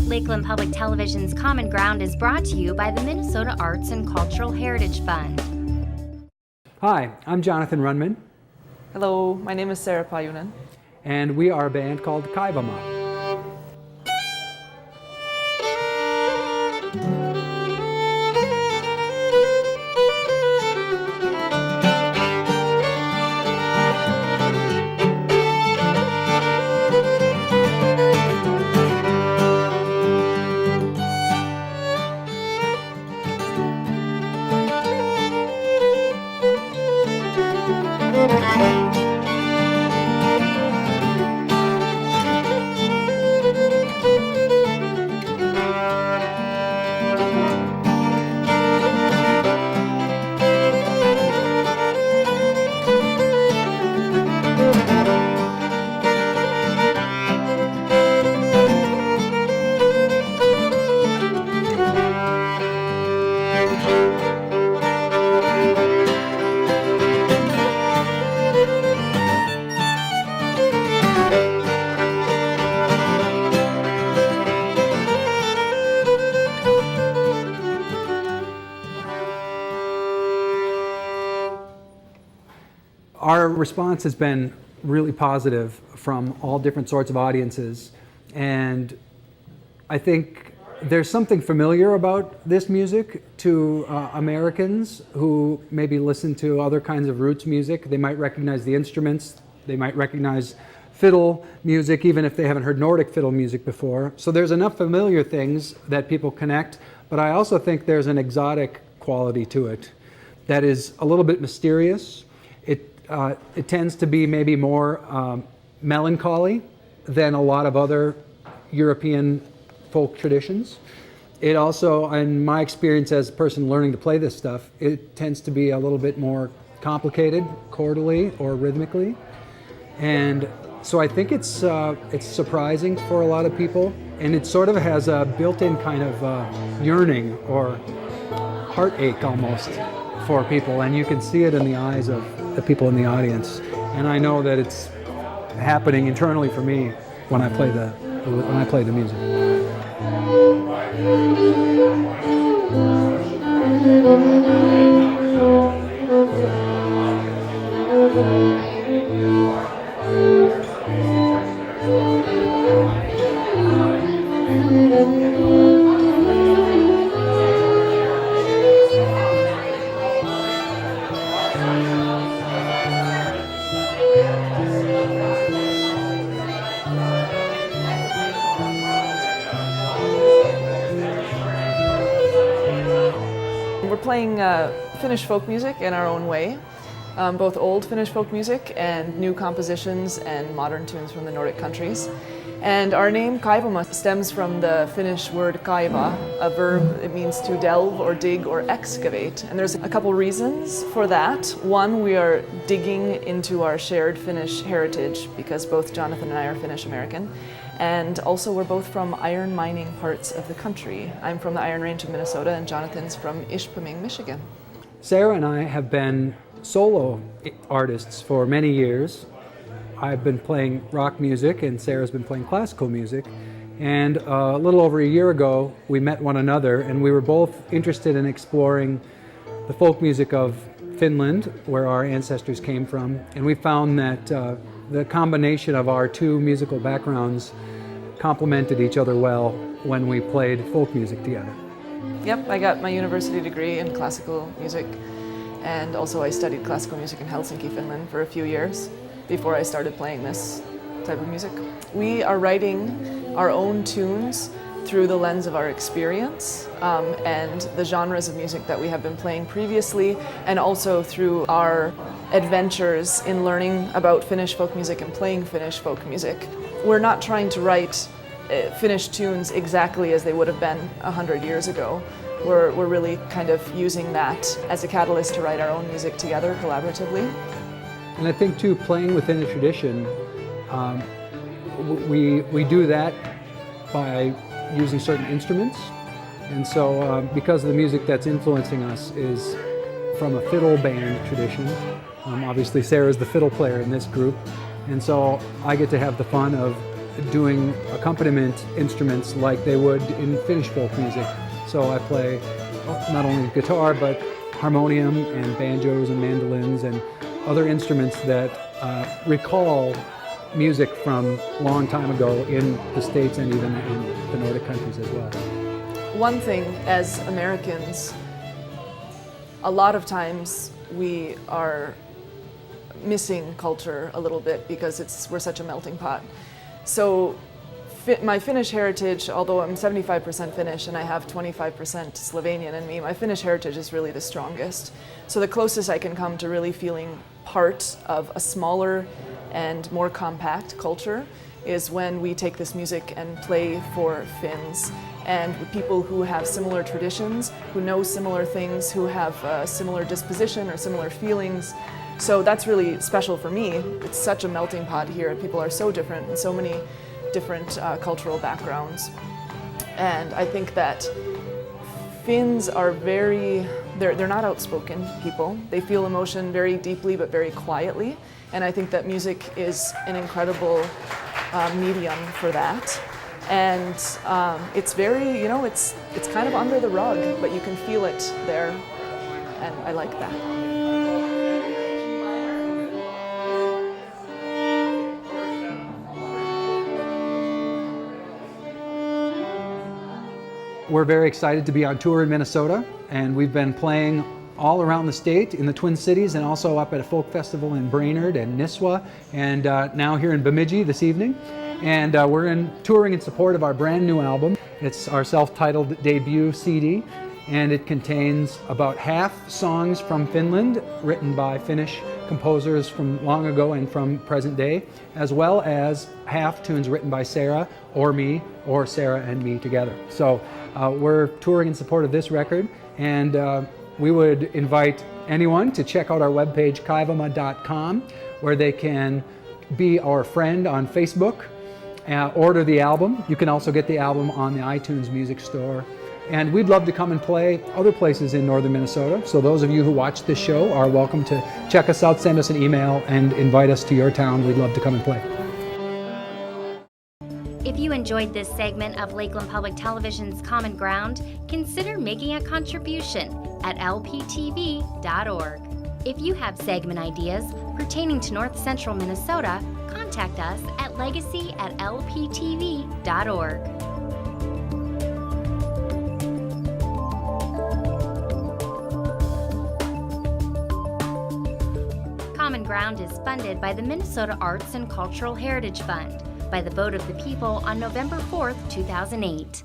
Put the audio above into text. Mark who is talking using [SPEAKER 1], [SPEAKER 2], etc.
[SPEAKER 1] Lakeland Public Television's Common Ground is brought to you by the Minnesota Arts and Cultural Heritage Fund.
[SPEAKER 2] Hi, I'm Jonathan Runman.
[SPEAKER 3] Hello, my name is Sarah Payunen.
[SPEAKER 2] And we are a band called Kaivama. Our response has been really positive from all different sorts of audiences, and I think there's something familiar about this music to Americans who maybe listen to other kinds of roots music. They might recognize the instruments, they might recognize fiddle music, even if they haven't heard Nordic fiddle music before. So there's enough familiar things that people connect, but I also think there's an exotic quality to it that is a little bit mysterious. It tends to be maybe more melancholy than a lot of other European folk traditions. It also, in my experience as a person learning to play this stuff, it tends to be a little bit more complicated chordally or rhythmically. And so I think it's surprising for a lot of people, and it sort of has a built-in kind of yearning or heartache almost for people, and you can see it in the eyes of the people in the audience. And I know that it's happening internally for me when I play the music.
[SPEAKER 3] We're playing Finnish folk music in our own way, both old Finnish folk music and new compositions and modern tunes from the Nordic countries. And our name Kaivama stems from the Finnish word kaiva, a verb. It means to delve or dig or excavate. And there's a couple reasons for that. One, we are digging into our shared Finnish heritage because both Jonathan and I are Finnish-American. And also we're both from iron mining parts of the country. I'm from the Iron Range of Minnesota and Jonathan's from Ishpeming, Michigan.
[SPEAKER 2] Sarah and I have been solo artists for many years. I've been playing rock music and Sarah's been playing classical music. And a little over a year ago, we met one another and we were both interested in exploring the folk music of Finland, where our ancestors came from. And we found that the combination of our two musical backgrounds complemented each other well when we played folk music together.
[SPEAKER 3] Yep, I got my university degree in classical music, and also I studied classical music in Helsinki, Finland for a few years before I started playing this type of music. We are writing our own tunes through the lens of our experience and the genres of music that we have been playing previously, and also through our adventures in learning about Finnish folk music and playing Finnish folk music. We're not trying to write Finnish tunes exactly as they would have been 100 years ago. We're really kind of using that as a catalyst to write our own music together collaboratively.
[SPEAKER 2] And I think too, playing within a tradition, we do that by using certain instruments. And so because the music that's influencing us is from a fiddle band tradition, obviously Sarah's the fiddle player in this group, and so I get to have the fun of doing accompaniment instruments like they would in Finnish folk music. So I play not only guitar, but harmonium and banjos and mandolins and other instruments that recall music from a long time ago in the States and even in the Nordic countries as well.
[SPEAKER 3] One thing as Americans, a lot of times we are missing culture a little bit because we're such a melting pot. So my Finnish heritage, although I'm 75% Finnish and I have 25% Slovenian in me, my Finnish heritage is really the strongest. So the closest I can come to really feeling part of a smaller and more compact culture is when we take this music and play for Finns and with people who have similar traditions, who know similar things, who have a similar disposition or similar feelings. So that's really special for me. It's such a melting pot here. People are so different and so many different cultural backgrounds. And I think that Finns are they're not outspoken people. They feel emotion very deeply but very quietly. And I think that music is an incredible medium for that. And it's very, it's kind of under the rug, but you can feel it there. And I like that.
[SPEAKER 2] We're very excited to be on tour in Minnesota, and we've been playing all around the state in the Twin Cities and also up at a folk festival in Brainerd and Nisswa, and now here in Bemidji this evening. And we're touring in support of our brand new album. It's our self-titled debut CD, and it contains about half songs from Finland written by Finnish composers from long ago and from present day, as well as half tunes written by Sarah or me, or Sarah and me together. So we're touring in support of this record, and we would invite anyone to check out our webpage, kaivama.com, where they can be our friend on Facebook, order the album. You can also get the album on the iTunes Music Store. And we'd love to come and play other places in northern Minnesota. So those of you who watch this show are welcome to check us out, send us an email, and invite us to your town. We'd love to come and play.
[SPEAKER 1] If you enjoyed this segment of Lakeland Public Television's Common Ground, consider making a contribution at lptv.org. If you have segment ideas pertaining to North Central Minnesota, contact us at legacy@lptv.org. Common Ground is funded by the Minnesota Arts and Cultural Heritage Fund by the vote of the people on November 4th, 2008.